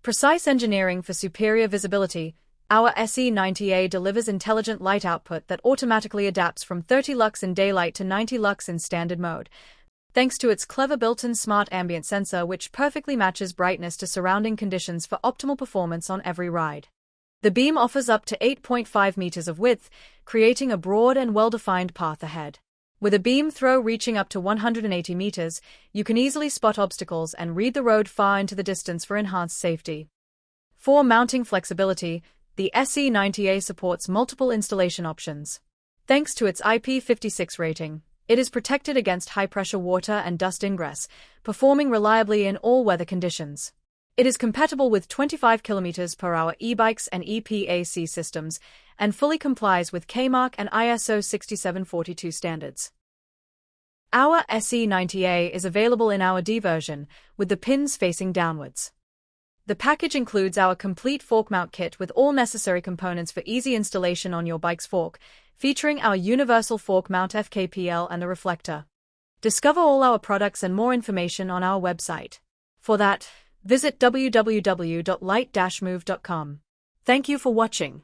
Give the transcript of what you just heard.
Precise engineering for superior visibility, our SE-90A delivers intelligent light output that automatically adapts from 30 lux in daylight to 90 lux in standard mode, thanks to its clever built-in smart ambient sensor which perfectly matches brightness to surrounding conditions for optimal performance on every ride. The beam offers up to 8.5 meters of width, creating a broad and well-defined path ahead. With a beam throw reaching up to 180 meters, you can easily spot obstacles and read the road far into the distance for enhanced safety. For mounting flexibility, the SE-90A supports multiple installation options. Thanks to its IP56 rating, it is protected against high-pressure water and dust ingress, performing reliably in all weather conditions. It is compatible with 25 km/h e-bikes and EPAC systems, and fully complies with K-Mark and ISO 6742 standards. Our SE-90A is available in our D version, with the pins facing downwards. The package includes our complete fork mount kit with all necessary components for easy installation on your bike's fork, featuring our universal fork mount FKPL and a reflector. Discover all our products and more information on our website. For that, visit www.litemove.com. Thank you for watching.